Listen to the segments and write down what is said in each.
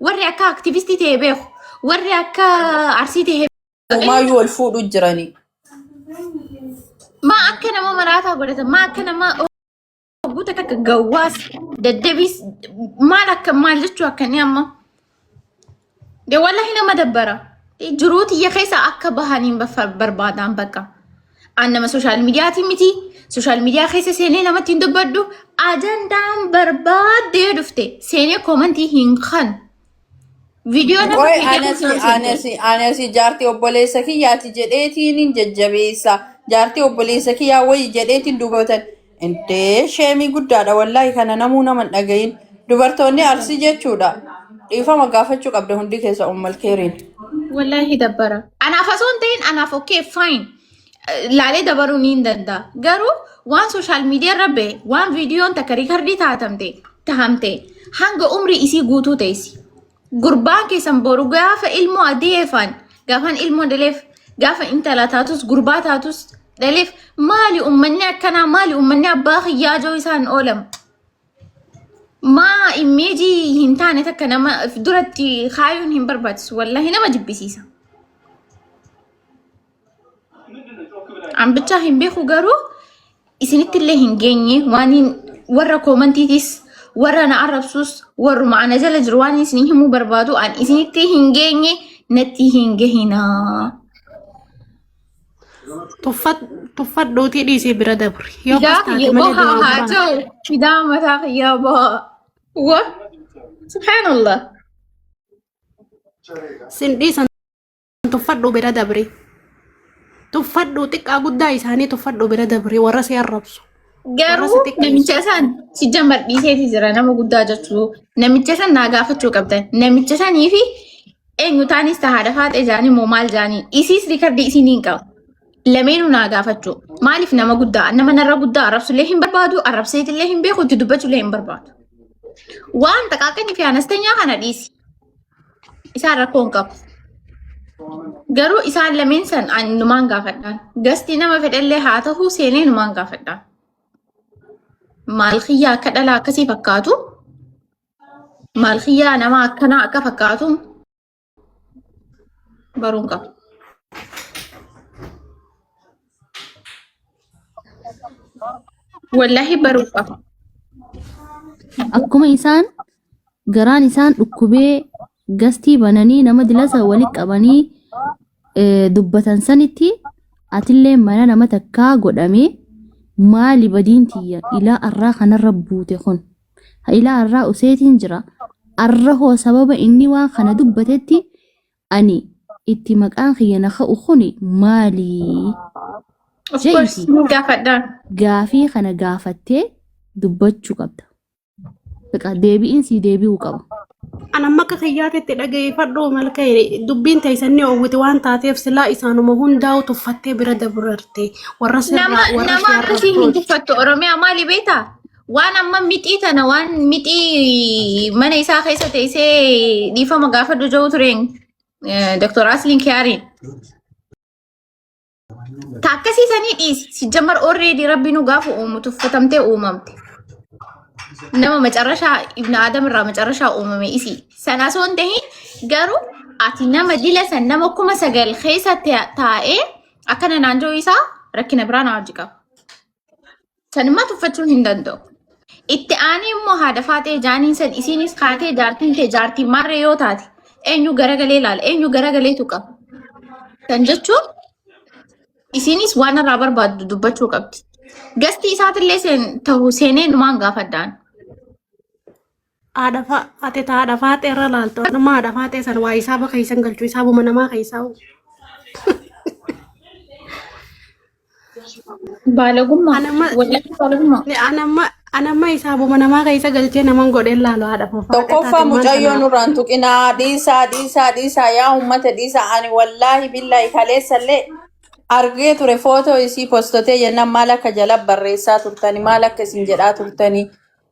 warri akka aktivistii ta'e beeku warri akka arsii ta'e Maayyuu wal fuudhu jirani. maa akka nama maraataa godhatan maa akka nama guuta akka gawwaas daddabiis maal akka maal jechuu akkanii amma de wallahi nama dabbara jiruuti ya keessa akka bahaniin barbaadan bakka an nama social media miti social media keessa seenee namatti hin dubbadhu ajandaan barbaadee dhufte seenee komantii hin kan video nama anasi jaartii obboleessa kiyyaati jedheetiin jajjabeessa jaartii obboleessa kiyyaa wayii jedheetiin dubbatan intee sheemii guddaadha wallahi kana namuu nama dhagayin dubartoonni arsii jechuudha dhiifama gaafachuu qabda hundi keessa ummal keeriin wallahi dabbara anaaf osoo hin ta'in anaaf okay fine laalee dabaruu ni danda'a garuu waan social media irra ba'e waan viidiyoon takka riikardii tahamte hanga umrii isii guutuu teessi gurbaan keessan boru gaafa ilmoo adeefan gaafan ilmoo daleef gaafa intala taatus gurbaa taatus daleef maali ummanni akkanaa maali ummanni abbaa xiyyaa joo isaan oolam maa imeejii hin taane takka nama duratti kaayuun hin barbaachisu wallahi nama jibbisiisa an bichaa hin beeku garuu isinitti illee hin geenye waan warra koomantiitis warra na arrabsus warruma ana jala jiru waan isin himuu barbaadu an isinitti hin geenye natti hin gehinaa tuffadhuutii dhiisee bira dabri yoo haa ta'u fidaa mataa xiyyaa baha wa subhaanallah sin dhiisan tuffadhuu bira dabri tuffadhuu xiqqaa guddaa isaanii tuffadhuu bira dabri warra si arrabsu garuu namicha san si jammar dhiiseeti jira nama guddaa jechuu namicha san naa gaafachuu qabdan namicha sanii fi eenyu taanis tahaadha faaxee jaanii moo maal jaanii isiis riikardii isiniin qaba lameenuu naa gaafachuu maaliif nama guddaa nama narra guddaa arrabsullee hin barbaadu arrabseetillee hin beeku itti dubbachullee hin barbaadu waan xaqaaqanii fi anastanyaa kana dhiisi isaan rakkoo hin qabu garuu isaan lameen san numaan gaafadhaan gastii nama fedhallee haa ta'uu seenee numaan gaafadhaan maal xiyyaa akka dhalaa akkasii fakkaatu maal xiyyaa nama akkanaa akka fakkaatu baruun qaba. Wallahi baruun qaba. Akkuma isaan garaan isaan dhukkubee gastii bananii nama dilasa walitti qabanii dubbatan sanitti atillee mana nama takkaa godhamee maali badiin tiyya ilaa arraa kanarra buute kun ilaa arraa useetiin jira arra hoo sababa inni waan kana dubbatetti ani itti maqaan kiyya na ka'u kuni maali gaafii kana gaafattee dubbachuu qabda beqa deebiin si deebi'uu qaba ana makka kiyyaatitti dhageeffadhu malkee dubbiin teessanni oowwiti waan taateef silaa isaanuma hundaa'u tuffattee bira dabrarte warra nama akkasii hin tuffattu oromiyaa maali beektaa waan amma mixii tana waan mixii mana isaa keessa teessee dhiifama gaafadhu jiru tureen Dr. Asliin Kiyaariin taakkasiisanii dhiisi si jammar already rabbiinu gaafa uumu tuffatamtee uumamte nama macarrashaa ibn Adam irraa macarrashaa uumame isi sana osoo hin tahin garuu ati nama dila san nama 9,000 keessa taa'ee akkana naannoo isaa rakkina biraan hojii qaba. Sanimmaa tuffachuun hin danda'u. Itti aanee immoo haadha faatee jaaniin san isiinis kaatee jaartiin tee jaartiin marree yoo taate eenyu garagalee ilaala eenyu garagaleetu qaba. Kan jechuun isiinis waan irraa barbaaddu dubbachuu qabdi. Gasti isaatillee ta'uu seenee numaan gaafadhaan. Ate haadha faatee irra laaltu nama haadha faatee san waa isaaba keessan galchuu isaabuma namaa keessaa Baalagummaa. Anamma isaabuma namaa keessa galchee naman godheen laalu haadha faatee. Tokkoffaa mucayyoo nurraan tuqinaa dhiisaa yaa uummata dhiisaa ani wallaahi billaahi kaleessallee argee ture footoo isii postotee jennaan maal akka jala barreessaa turtanii maal akka isin jedhaa turtanii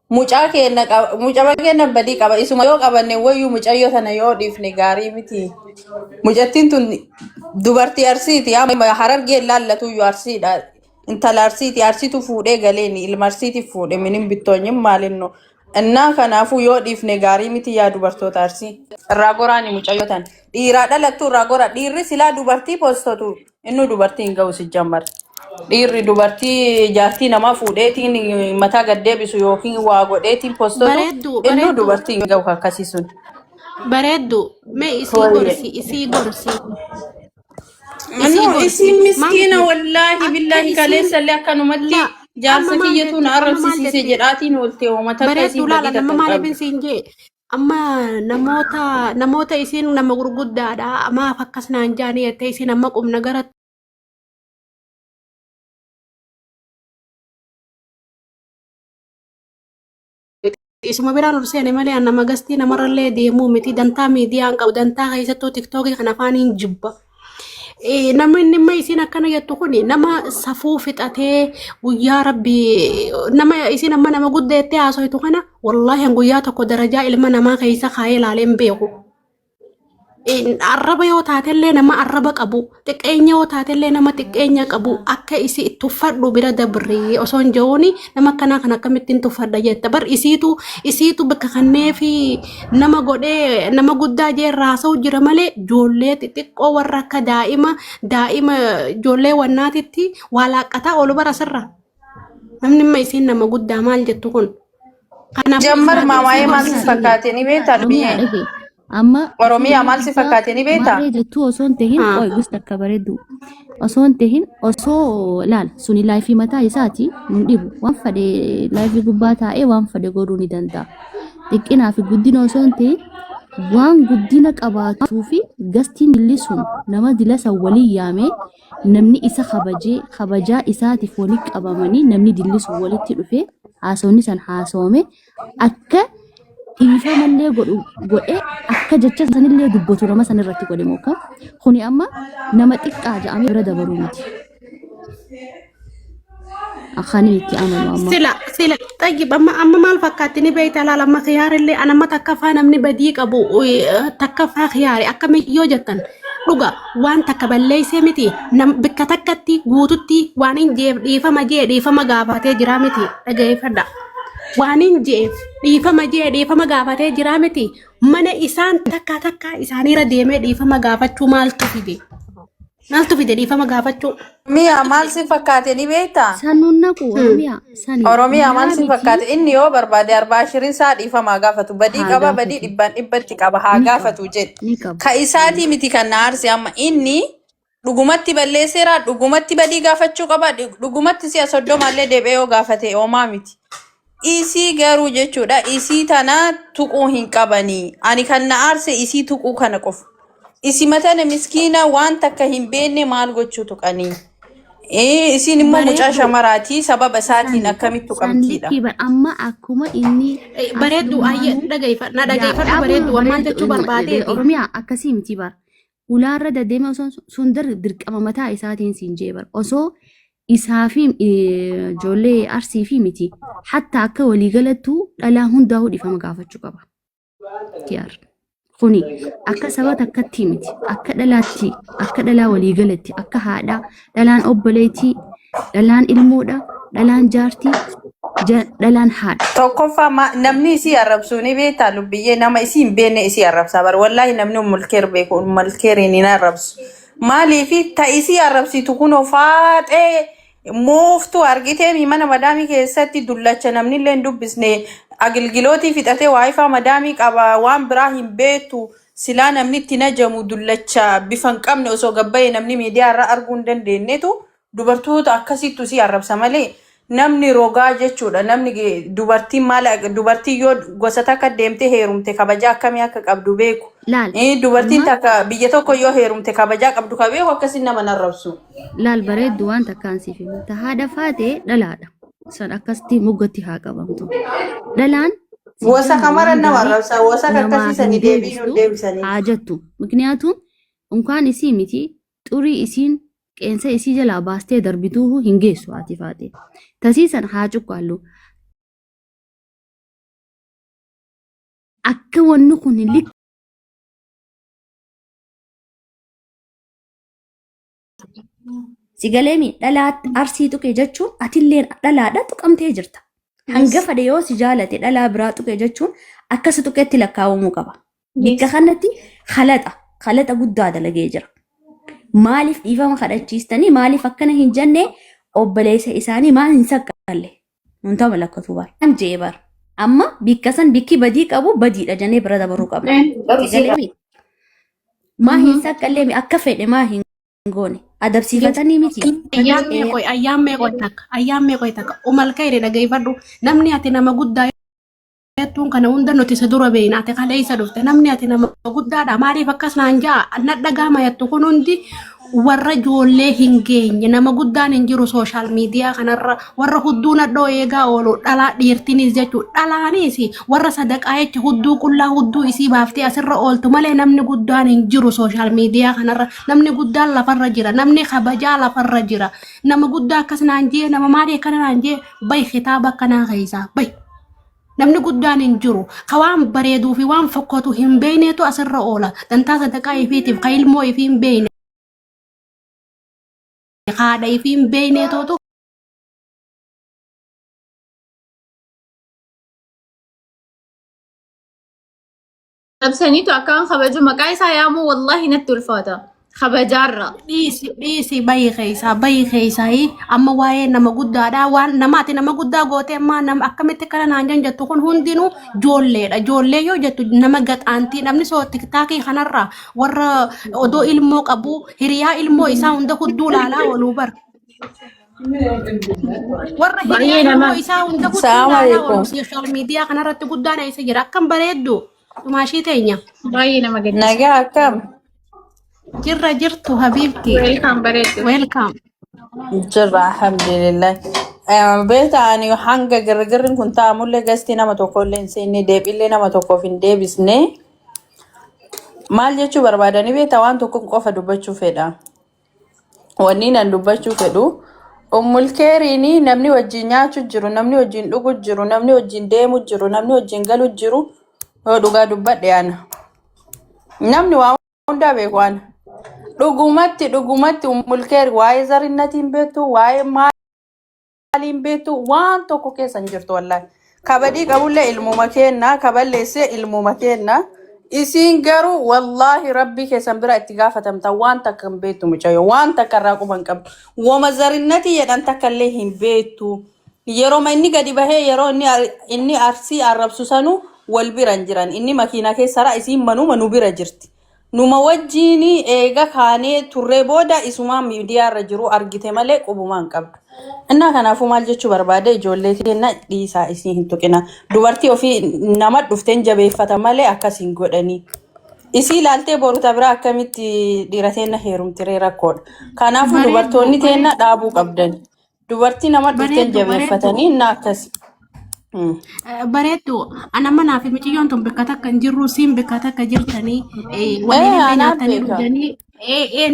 mucaa keenya badii qaba isuma yoo qabanne wayyuu mucayyoo tana yoo dhiifne gaarii miti mucattiin tun dubartii arsiiti harargee laallatuyyuu arsiidha intala arsiiti arsiitu fuudhee galeeni ilma arsiiti fuudhe minin bittoonyin maalinno Innaa kanaafuu yoo dhiifne gaarii miti yaa dubartoota Arsii. Irraa goraani mucayyotan. Dhiiraa dhalattu irraa gora. Dhiirri silaa dubartii postatu. Inni dubartii hin ga'u sijjammar. Dhiirri dubartii jaartii nama fuudheetiin mataa gad deebisu yookiin waa godheetiin postatu. Bareeddu Inni bareeddu dubartii hin ga'u akkasii sun. bareeddu mee isii gorsi Anu isi miskiina maal wallahi billahi akka kaleessa isiin illee akkanumatti la jaarsa amma maal kiyyatu na jette amma maal arrabsiisee jette jedhaatiin oolte uummata akka bareeddu isiin laala badii nama takka maaliif qabdu. isiin jee amma namoota isiin nama gurguddaadha maaf akkas naan jaanii jettee isiin amma qubna gara isuma biraan ol seene malee nama gastii namarrallee deemuu miti dantaa miidiyaan qabu dantaa keessattuu tiktookii kan afaaniin jibba. Namni inni amma isiin akkana jettu kun nama safuu fixatee guyyaa rabbii nama isiin amma nama guddaa jettee haasoitu kana wallaahi guyyaa tokko darajaa ilma namaa keessa kaayee ilaalee hin beeku. Arraba yoo taatellee nama arraba qabu xiqqeenya yoo taatellee nama xiqqeenya qabu akka isi itti uffadhu bira dabree osoo hin jiruuni nama akkanaa kan akkamittiin tuffadha jetta bar isiitu bakka kannee fi nama godhee nama guddaa jee raasa'u jira malee ijoollee xixiqqoo warra akka daa'ima ijoollee wannaatitti waa laaqqataa oolu bara sirra namni amma isiin nama guddaa maal jettu kun kanaafuu Jammar isaatii maamaa'ee isii maal si gorsa. fakkaate ni beektaa Oromiyaa biyyee? dhage. Amma Oromiyaa maal si fuula fakkaate ni beektaa? maarree jettuu osoo hin tahin Haa. qoy gusta akka bareeddu. Osoo hin tahin osoo laal suni laayifii mataa isaati hin dhibu. Waan fedhe laayifii gubbaa taa'ee waan fedhe godhuu ni danda'a. Xiqqinaa fi guddina osoo hin tahin waan guddina qabaatuu fi gastiin dilli sun nama dilasa walii yaamee namni isa kabajaa isaatiif walitti qabamanii namni dilli sun walitti dhufee haasawni san haasawame akka dhiifamallee godhee akka jecha sanillee dubbatu nama sanirratti godhe mooka. Kuni amma nama xiqqaa jedhamee bira dabaruu miti. Akkaanii itti amanu amma. Sila طيب أما ما الفكرت إني بيت على لما خيار اللي أنا ما تكفى أنا من بديك أبو تكفى خياري أكم يوجتن لغا وان تكبل ليس متي نم بكتكتي غوتتي وانين جيب ديفا ما غافتي جرامتي أجاي فدا وانين جيب ديفا ما غافتي جرامتي من إسان تكا إساني رديمه ديفا ما غافتو مال تفيدي ديفا ما غافتو Mi'a maal si fakkaate ni beektaa? Sanuun naqu Oromiyaa sani. Oromiyaa maal si Miti fakkaate? Inni yoo barbaade 45 isaa dhiifamaa gaafatu. Badii haa qaba badii gaafatu. dhibbatti qaba haa Ni qaba. gaafatu jedhe. Ni qaba. Ka isaatii miti kan na aarse amma inni dhugumatti balleesseera dhugumatti badii gaafachuu qaba dhugumatti si'a soddomallee deebi'ee yoo gaafate oomaa miti. Isii garuu jechuudha isii tana tuquu hin qabanii. Ani kan na aarse isii tuquu kana qofa. Isi matana miskiina waan takka hin beekne maal gochuu tuqanii. Isin immoo mucaa bareeddu shamaraati sababa isaatiin akkamitti tuqamtiidha. Sanlikkii amma akkuma inni bareeddu ayyee na dhageeffadhu bareeddu waan jechuu barbaadeeti. Oromiyaa akkasii miti bar. Ulaarra deddeemee osoo sun dirqama mataa isaatiin siin jee bar. Osoo isaa fi ijoollee arsii fi miti. Hatta akka waliigalattuu dhalaa hundaa'uu dhiifama gaafachuu qaba. Kiyaar. Kuni akka saba takkatti miti. Akka dhalaatti, akka dhalaa waliigalatti, akka haadhaa, dhalaan obboleettii, dhalaan ilmoodha, dhalaan jaartii, dhalaan haadha. Tokkoffaa namni isii arrabsuu ni beektaa lubbiyyee nama isii hin beekne isii arrabsaa bara wallaahi namni mulkeer beeku mulkeeriin hin arrabsu. Maaliifi ta isii arrabsitu kunoo faaxee mooftuu argitee mana madaamii keessatti dullacha namni illee hin dubbisne agilgilootii fixatee waayifaa madaamii qaba waan biraa hin beektu silaa namni itti najamu dullacha bifa hin qabne osoo gabbayee namni miidiyaa irraa arguu hin dandeenyetu dubartoota akkasittu si arrabsa malee namni rogaa jechuudha namni dubartiin maal dubartii yoo gosa takka deemtee heerumte kabajaa akkamii akka qabdu beeku. Laal. Dubartiin Amma takka biyya tokko yoo heerumte kabajaa qabdu ka beeku akkasii nama narrabsu. laal bareeddu waan takkaan siif himta. Haadha faatee dhalaadha. San akkasitti moggatti haa qabamtu. Dhalaan Wasa kamara waan nama gaarii arrabsa wasa namaaf akkasiisanii hin deebiin deebistu deebisanii. haa jettu. Miknyaatuun unkaan isii miti xurii isiin qeensa isii jalaa baastee darbituu hin geessu haati faatee. Tasiisan haa cuqqaallu. Akka wanni kun Sigaleemi dhalaatti arsii tuqe jechuun atilleen dhalaadha tuqamtee jirta. Hangafa dhiyoo si jaalate dhalaa biraa tuqe jechuun akkasi tuqeetti lakkaawamuu qaba. Bakka kanatti khalaxa guddaa dalagee jira. Maaliif dhiifama kadhachiistanii maaliif akkana hin jenne obboleessa isaanii maal hin saqqalle. Hunta malakkatu bar. Kan jee bar. Amma bikka san bikki badii qabu badiidha jennee bira dabaruu qabna. Maa hin saqqallee akka fedhe maa hin goone. Adabsiifatanii miti. Ayyaammee qoy takka umal kayre dhaggeeffadhu namni ati nama guddaa jettuun kana hunda nuti isa dura beeyna ati kalee isa dhufte namni ati nama guddaadha maaliif akkas naan jaa nadhagaama jettu kun hundi warra ijoollee hin geenye nama guddaan hin jiru sooshaal miidiyaa kanarra warra hudduu nadhoo eegaa oolu dhalaa dhiirtinis jechuu dhalaanis warra sadaqaa jecha hudduu qullaa hudduu isii baaftee asirra ooltu malee namni guddaan hin jiru sooshaal miidiyaa kanarra namni guddaan lafarra jira namni kabajaa lafarra jira nama guddaa akkas naan jee nama maalii akkana naan jee bay kitaaba akkanaa keessaa bay. Namni guddaan hin jiru ka waan bareeduu fi waan fokkatu hin beeyneetu asirra oola dantaa sadaqaa ifiitiif ka ilmoo ifii hin beeyne haadha ifii hin beeyneetootu Labsaniitu akkaan kabaju maqaa isaa yaamuu wallahi natti ulfaata. Kabajaarra. dhiisi bayii keessaa amma waa'ee nama guddaadha waan namaati nama guddaa gootee amma nama akkamitti kana naan jettu kun hundinuu joolleedha joollee yoo jettu nama gaxaantii namni soo tiktaakii kanarra warra odoo ilmoo qabu hiriyaa ilmoo isaa hunda hudduu laalaa ooluu bar. Warra hiriyaa ilmoo isaa hunda hudduu laalaa ooluu sooshaal miidiyaa kanarratti guddaan isa jira akkam bareeddu tumaashii teenya. Baay'ee nama gaddisa. Nagaa akkam? jirtu habibti welcome Jirra alhamdulillah. Beeta ani hanga girgirrin kun taa'amullee gastii nama tokkollee hin seenne deebiillee nama tokkoof hin deebisne. Maal jechuu barbaadanii beeta waan tokko qofa dubbachuu fedha. Wanni nan dubbachuu fedhu Ummul Keeriini namni wajjin nyaachuu jiru, namni wajjin dhuguu jiru, namni wajjin deemuu jiru, namni wajjin galuu jiru yoo dhugaa dubbadhe ana. Namni waa hunda beeku ana. Dhugumatti Ummul Keeri waa'ee zarinnatiin beektu, waa'ee maaliin beektu waan tokko keessa hin jirtu wallahi. Kabadii qabullee ilmuma kenna, kaballeessee ilmuma kenna. Isiin garuu wallahi rabbii keessan bira itti gaafatamta waan takka hin beektu mucayyoo waan takka irraa quban qabdu. Wama zarinnatii jedhan takka illee hin beektu. Yeroo inni gadi bahee yeroo inni arsii arrabsu sanuu wal bira hin jiran. Inni makiinaa keessara isiin manuma bira jirti. Numa wajjin eega kaanee turree booda isumaa miidiyaa irra jiru argite malee qubumaa hin qabdu. Innaa kanaafuu maal jechuu barbaade ijoollee teenna dhiisaa isii hin tuqina. Dubartii ofii nama dhufteen jabeeffata malee akkas hin godhanii. Isii ilaaltee boruta biraa akkamitti dhiira teenna heerumtiree rakkoodha. Kanaafuu dubartoonni teenna dhaabuu qabdan. Dubartii nama dhufteen jabeeffatanii innaa akkas. bareeddu ana manaa fi miciyyoon tun bakka takka hin jirru siin bakka takka jirtanii waliin illee nyaatanii dhuganii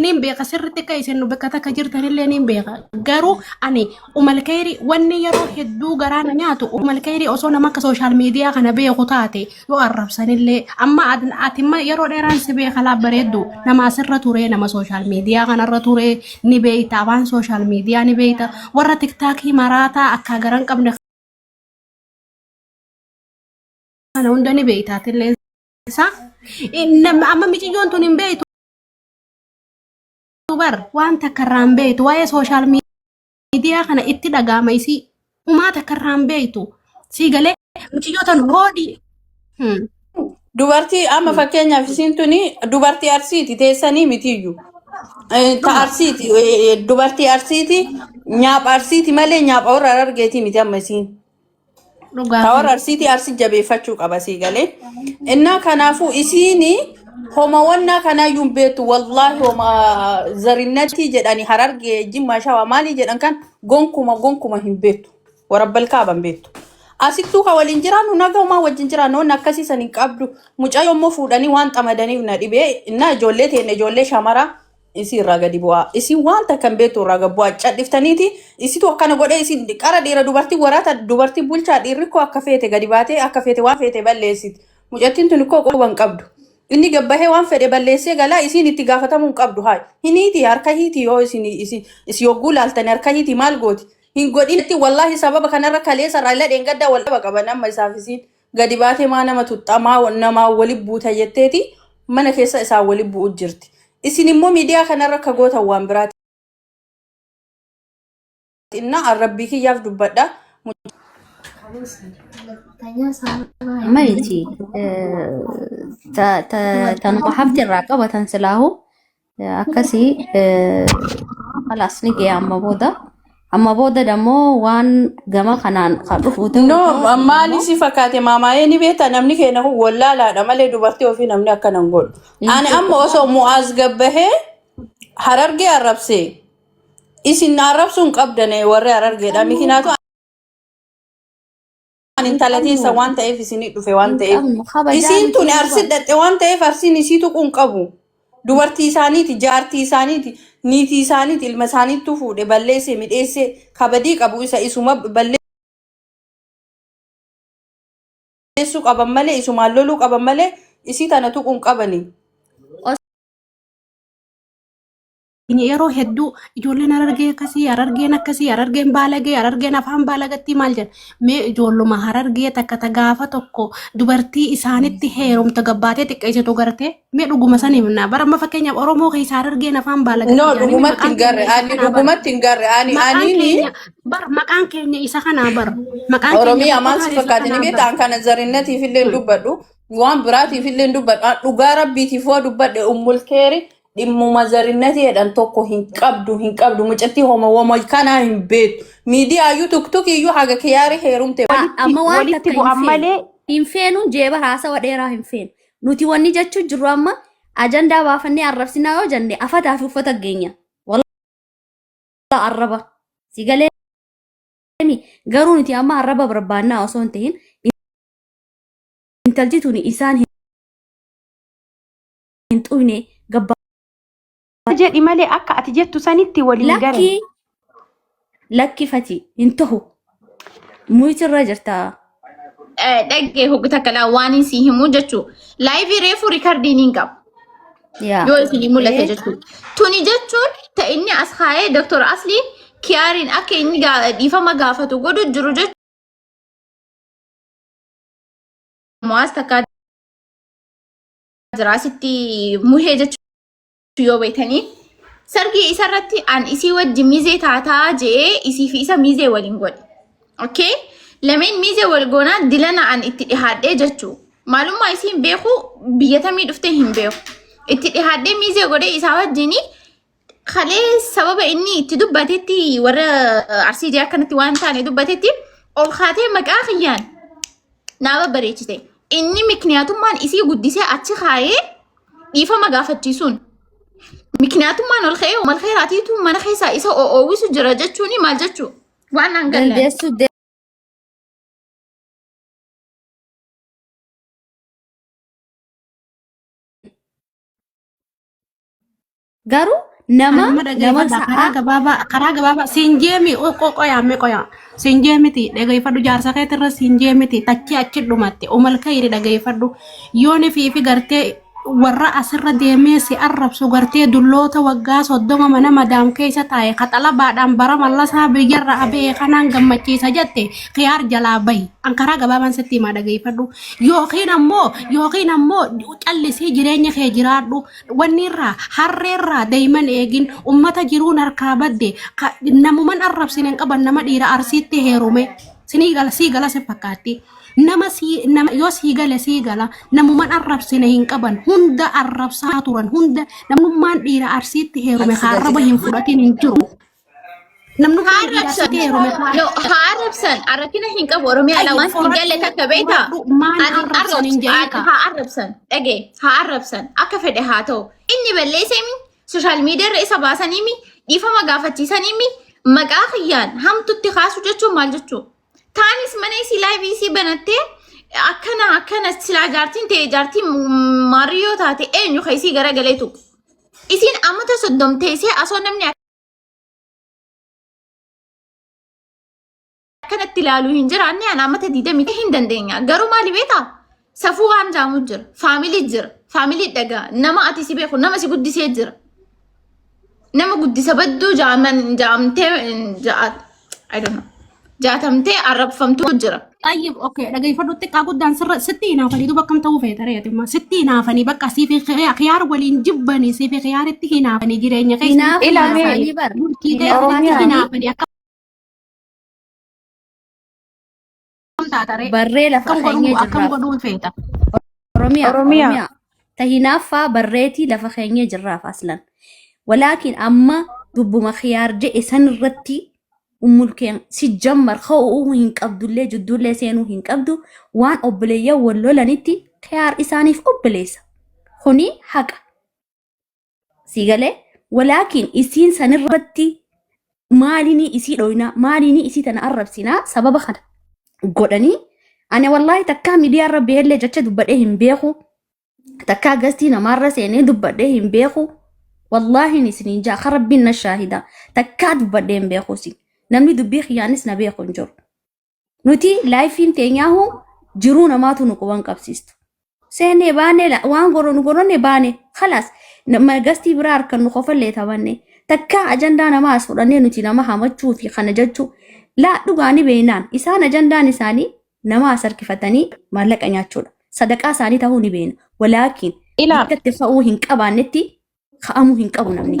niin beeka sirriitti akka isin bakka takka jirtanillee niin beeka garuu ani Umal Keeri wanni yeroo hedduu garaan nyaatu Umal Keeri osoo nama akka sooshaal miidiyaa kana beeku taate yoo arrabsanillee amma atimma yeroo dheeraan si beeka laa bareeddu nama asirra ture nama sooshaal miidiyaa kanarra ture ni beeyta waan sooshaal miidiyaa ni beeyta warra tiktaakii maraataa akka garan qabne ana hunda ni beeytaatillee isa amma miciyyoon tun hin beeytu bar waan takkarraan beeytu waa'ee sooshaal miidiyaa kana itti dhagaama isii umaa takkarraan beeytu sii galee miciyyoota roodii. Dubartii amma fakkeenyaaf isiin tuni dubartii arsiiti teessanii mitiyyuu. Ta arsiiti dubartii arsiiti nyaapha arsiiti malee nyaapha warra argeetii miti amma isiin. Tawar arsiti arsi jabeeffachuu qaba sii galee. Innaa kanaafuu isiini homa wannaa kanaa yuun beektu wallahi homa zarinnatii jedhani harargee jimmaa shawaa maalii jedhan kan gonkuma hin beektu. Warabbal kaaban beektu. Asittuu ka waliin jiraannu nagaumaa wajjin jiraannu wanni akkasiisan hin qabdu. Mucaa yommuu fuudhanii waan xamadaniif na dhibee innaa ijoollee teenne ijoollee shamaraa isi irraa gadi bu'aa. Isi waan takka hin beektu irraa gadi bu'aa. Cadhiftaniiti isitu akkana godhee isi qara dhiira dubartii waraata dubartii bulchaa dhiirri koo akka feete gadi baatee akka feete waan feete balleessiti. Mucattiin tuni koo quban qabdu. Inni gabbahee waan fedhe balleessee galaa isiin itti gaafatamuu hin qabdu haa. Hiniiti harka hiiti yoo isi yogguu laaltanii harka hiiti maal gooti. hingodhinatti wallahi sababa kanarra kaleessa raayila dheengadda wal dhaba qaban amma isaafisiin gadi baatee maa nama tuxxamaa namaa wali buuta jetteeti mana keessa isaa wali bu'u jirti. Isin immoo miidiyaa kanarra akka gootan waan biraati. Inna arrabbii kiyyaaf dubbadha. mayti tan qofti irraa qabatan silaahu akkasii خلاص نيجي amma booda dammoo waan gama kanaan kan dhufu No, maali si fakkaate maamaayee ni beekta namni keenya kun wallaalaadha malee dubartii ofii namni akkana hin godhu. Ani amma osoo Mu'aaz gabbahee Harargee arrabsee isin arrabsuun qabdane warri Harargeedha mikinaatu ani intalatiisa waan ta'eef isinii dhufe waan ta'eef isin tun arsidhatte waan ta'eef arsiin isiitu kun qabu. Dubartii isaaniiti jaartii isaaniiti niitii isaaniiti ilma isaaniitu fuudhe balleesse midheesse kabadii qabu isa isuma balleessu qaban malee isumaan loluu qaban malee isii tana tuquun qabani. Yeroo hedduu ijoolleen Harargee akkasii Harargeen baalagee Harargeen afaan baalagatti maal jedhan mee ijoolluma Harargee takka gaafa tokko dubartii isaanitti heerumta gabbaatee xiqqeessitu gartee mee dhuguma saniif naa bara amma fakkeenyaaf Oromoo keessa Harargeen afaan baalagatti No dhugumatti hin garre ani dhugumatti hin garre ani bar maqaan keenya isa kanaa bar maqaan Oromiyaa maal si fakkaate ni beektaan kana zarinnatiif illee dubbadhu waan biraatiif illee dubbadhu dhugaa rabbiitiif waa dubbadhe ummulkeeri dhimmuma zarinnati jedhan tokko hin qabdu mucatti homa kana hin beektu miidiyaa iyyuu tuktuki iyyuu haga kiyaari heerumte amma waan takka malee hin feenu jeeba haasawa dheeraa hin feenu nuti wanni jechuu jirru amma ajandaa baafannee arrabsinaa yoo jenne afataa fi uffata geenya walla arraba sigalee garuu nuti amma arraba barbaannaa osoo hin ta'in intalti tuni isaan hin xuyne gabbaa jedhi malee akka ati jettu sanitti waliin gare lakki fati hin tahu muyitirra jirta dhagge hogta kala waan si himu jechu live reefu recording hin qab yoo isin mul'ate jechu tuni jechuun ta inni as haye Dr. Asli Kiyaarin akka inni dhiifama gaafatu godhu jiru jechu Mu'aaz takka jiraasitti muhee jechu yoo beetanii sargi isarratti an isii wajji miizee taataa jee isii fi isa miizee waliin godhe. Okay? Lameen miizee wal goonaa dilana an itti dhihaadhee jechuu. Maalummaa isiin beeku biyyatamii dhuftee hin beeku. Itti dhihaadhee miizee godhee isaa wajjini kalee sababa inni itti dubbatetti warra arsiidee akkanatti waan taane dubbatetti ol kaatee maqaa kiyyaan naaba bareechite. Inni mikniyaatummaan isii guddisee achi kaayee dhiifama gaafachiisuun. Mikniyaatummaan ol ka'ee mal khayraatiitu mana keessaa isa oowwisu jira jechuuni maal jechuu waan an galle. Garuu nama karaa gabaabaa siinjeemi qoyaa siinjeemiti dhaggeeffadhu jaarsa keetirra siinjeemiti tachi achi dhumatte umal kayri dhaggeeffadhu yooni fi gartee warra asirra deemee si arrabsu gartee dulloota waggaa 30 mana madaam keessa taa'e qaxalabaadhaan bara mallasaa biyyarra abee kanaan gammachiisa jette khiyaar jalaa bahi ankaraa gabaabaan sitti himaa dhaggeeffadhu yookiin ammoo callisii jireenya kee jiraadhu wanni irraa harreerraa deeman eegin ummata jiruun harkaa badde namuman arrabsinen qaban nama dhiira arsiitti heerume sinii gala si fakkaatti. nama yoo sii gala namuman arrabsine hin qaban hunda arrabsaa turan hunda namummaan dhiira arsiitti heerume harraba hin fudhatin hin jiru. Namnummaan dhiira arsiitti heerume harrabsan arrakina hin qabu Oromiyaa lamaan hin galle takka beekta. Harrabsan dhagee harrabsan akka fedhe haa ta'u inni balleesseemi sooshaal miidiyaa irra isa baasaniimi dhiifama gaafachiisaniimi maqaa kiyyaan hamtutti kaasu jechuun maal jechuu. Taanis mana isi live isi banattee akkana silaa jaartiin ta'e jaartiin Maariyoo taate eenyu keessi garagaleetu. Isiin ammata soddomteessee asoo namni akkanatti ilaaluu hin jiraanne an ammata 20 hin dandeenya. Garuu maali beektaa? Safuu waan jaamu jira. Faamilii jira. Faamilii dhagaa. Nama ati si beeku nama si guddisee jira. Nama guddisa badduu jaamtee I don't know. Jaatamtee arrabfamtuu jira. طيب اوكي دقي فدو تقا قدان سر 60 نافني دوبا كم تو في تريت ما 60 نافني بقى سي في خيار ولين جبني سي في خيار تي نافني جيرين كيس Hinaafanii bar. كي نافني كم تاتري Barree lafa كم keenyee قدو كم jirraaf. قدو فيتا Oromiyaa. Ta hinaaffaa barreetii lafa keenyee jirraaf aslan. Walaakin amma dubbuma khiyaar jedhe san irratti ummulkeen si jammar ka'uu hin qabdullee jiddullee seenuu hin qabdu waan obboleeyyan wal lolanitti khiyaar isaaniif obboleessa. Kuni haqa. Sigalee walaakin isiin san irratti maalinii isii dhoyinaa maalinii isii tana arrabsinaa sababa kana godhanii ani wallahi takkaa miidiyaa irra beellee jecha dubbadhee hin beeku takkaa gastii namaarra seenee dubbadhee hin beeku wallahi isiniin jaa ka rabbiin na shaahida takkaa dubbadhee hin beeku si namni dubbii khiyyaanis na beeku hin jiru nuti laayifiin teenyaahu jiruu namaatu nu quban qabsiistu seenee baanee waan goronee baane khalaas nama gastii biraa harkan nu qofallee taphanne takkaa ajandaa namaa as fudhannee nuti nama hamachuu fi kana jechuu laa dhugaani beeynaan isaan ajandaan isaanii nama as harkifatanii maallaqa nyaachuudha. Sadaqaa isaanii ta'uu ni beena. Walaakin itti ka'uu hin qabaannetti ka'amuu hin qabu namni.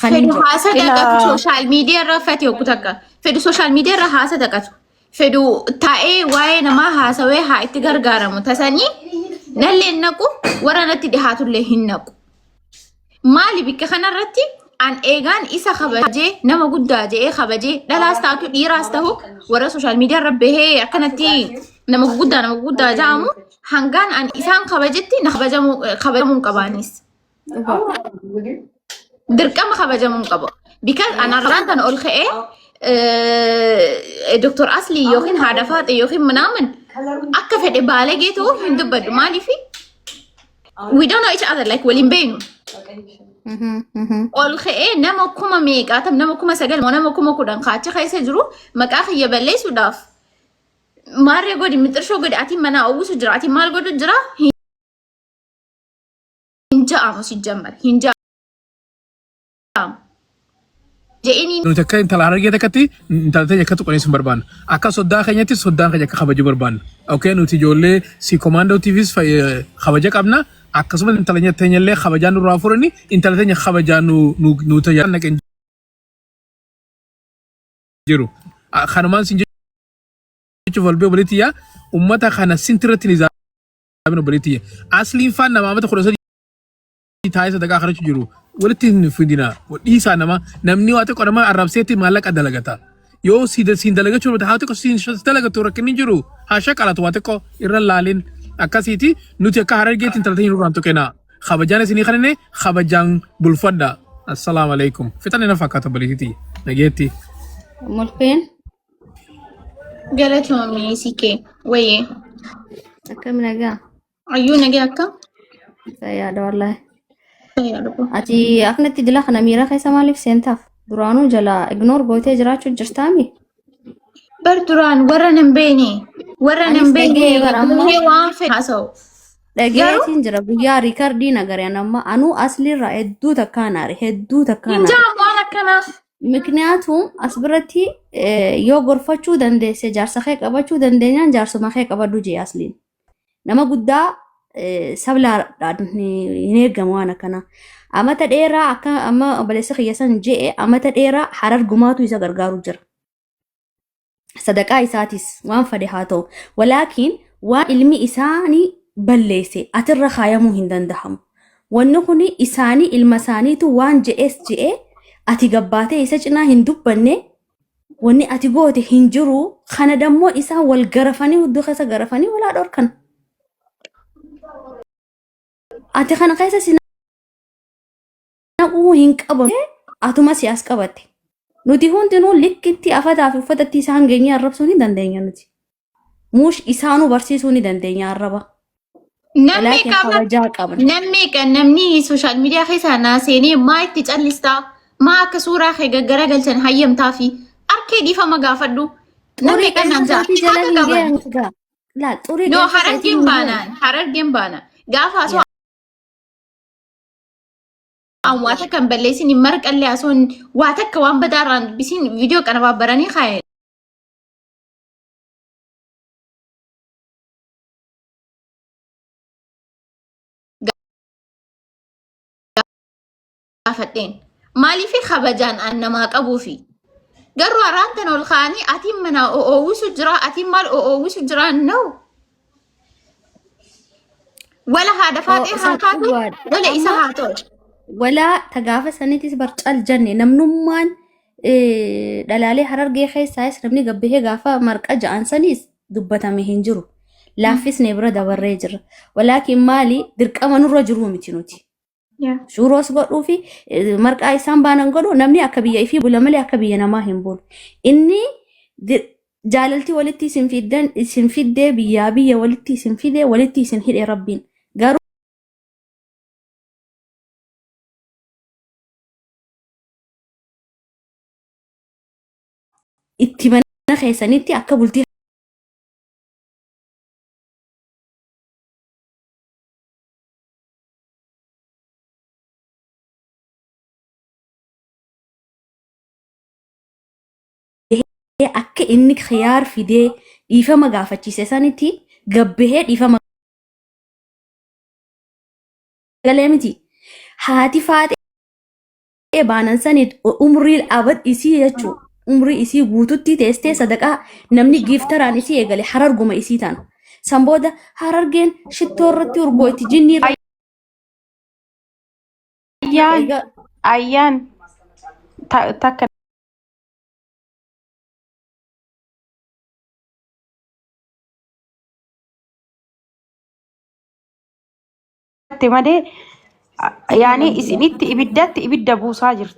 Fedhu haasa dhaqatu sooshaal miidiyaa irra uffate yogguu takka. Fedhu sooshaal miidiyaa irra haasa dhaqatu. Fedhu taa'ee waa'ee namaa haasawee haa itti gargaaramu. Tasanii nalleen naqu warra natti dhihaatullee hin naqu. Maali bikka kanarratti an eegaan isa kabajee nama guddaa jedhee kabajee dhalaas taatu dhiiraas ta'u warra sooshaal miidiyaa irra bahee akkanatti nama guddaa jedhamu hangaan an isaan kabajetti na kabajamuu qabaanis. Dirqama kabajamuu qaba. Because anarraan tan ol ka'ee Dr. Asli yookiin haadha faaxe yookiin manaaman akka fedhe baalegee ta'uu hin dubbaddu maaliifi we don't know each other like waliin beenu. Ol ka'ee nama kuma meeqaatam nama kuma sagal moo nama kuma kudhan kaacha keessa jiru maqaa kiyya balleessuudhaaf maarree godhi mixirshoo godhi ati mana uwwisu jira ati maal godhu jira hin ja'amu si jammar hin ja'amu je'ini nuti akka intala harargee takkatti intala teenya akka tuqanii sun barbaanna akka soddaan keenyatti soddaan keenya akka kabaju barbaanna okay nuti ijoollee si komaandoo tiivis kabaja qabna akkasumas intala teenya illee kabajaa nurraa furani intala teenya kabajaa nu tajaajila naqeen jiru kanumaan sin jechuuf walbee obboleetiyyaa ummata kana sintirratti ni zaabin obboleetiyya asliin faan nama amata 13 taa'ee sadaqaa kadhachuu jiru walitti hin fidina dhiisaa namni waa xiqqoo nama arrabseetti maallaqa dalagata yoo siin dalagachuu haa xiqqoo siin dalagatu rakkinni jiru haa shaqalatu waa xiqqoo irra laalin akkasiiti nuti akka harargeetti intala teenya nurraan tuqenaa kabajaan isinii kanne kabajaan bulfadha assalaamu alaikum fixanne na fakkaata obboleettii nageetti Mulkeen galatoomii sikee wayee akkam nagaa ayyuu nagee akka yaada wallahi. Ati akkanatti dila kana miira keessa maaliif seentaaf? Duraanuu jala ignore gootee jiraachuu jirtaami? bar duraan warra nan beene waan fedhe haasa'u. Dhageetiin jira guyyaa riikardii nagaree nama anuu aslirraa hedduu takkaanaare hedduu takkaanaare. Injaan waan akkanaa. Miknyaatuun as biratti yoo gorfachuu dandeesse jaarsa kee qabachuu dandeenyaan jaarsuma kee qabadhu jee asliin. Nama guddaa sablaadhaan hin eegamu waan akkanaa. Amata dheeraa akka amma obboleessa kiyyasan jee amata dheeraa harar gumaatu isa gargaaru jira. Sadaqaa isaatis waan fade haa ta'u. Walaakiin waan ilmi isaanii balleesse atirra kaayamuu hin dandahamu. Wanni kun isaanii ilma isaaniitu waan je'es je'ee ati gabbaatee isa cinaa hin dubbanne wanni ati goote hin jiru kana dammoo isaan wal garafanii hudduu keessa garafanii walaa dhorkan. Ati kana keessa sinaquu hin qabamne atuma siyaas qabatte. Nuti hundinuu likkitti afataa fi uffatatti isaan geenye arrabsuu ni dandeenya nuti. Muush isaanuu barsiisuu ni dandeenya arraba. Namni sooshaal miidiyaa keessa naaseenee maa itti callistaa maa akka suuraa kee gaggara galchan hayyamtaa fi arkee dhiifama gaafadhu. Namni kan naan no harargeen baanaan gaafa asoo an waa takka hin balleessin marqallee asuun waa takka waan badaarraan bisiin viidiyoo kana baabbaranii kaa'e. Gaafadheen maaliif kabajaan an namaa qabuufi garuu araantan ol kaanii atiin mana oowwisu jira atiin maal oowwisu jira no wala haadha faatee haa taatu wala isa haa ta'u. Wala tagaafa saniitis barcaal jenne namnummaan dhalaalee harargee keessaayis namni gabbahee gaafa marqa ja'an saniis dubbatame hin jiru. Laaffisnee bira dabarree jira. Walaakin maali dirqama nurra jiru miti nuti. Suuroos godhuu fi marqaa isaan baanan godhu namni akka biyya ifii bula malee akka biyya namaa hin bulu. Inni jaalaltii walitti isin fiddee biyyaa biyya walitti isin fidee walitti isin hidhe rabbiin. Garuu itti mana keessanitti akka bultii akka inni khiyaar fidee dhiifama gaafachiise sanitti gabbahee dhiifama galee miti. Haati faatee baanan sanit umrii abad isii jechuu umrii isii guututti teestee sadaqaa namni giiftaraan isii eegale hararguma isii taana. San booda harargeen shittoo irratti urgoo itti jinnii Ayyaan takka malee yaani isinitti ibiddatti ibidda buusaa jirti.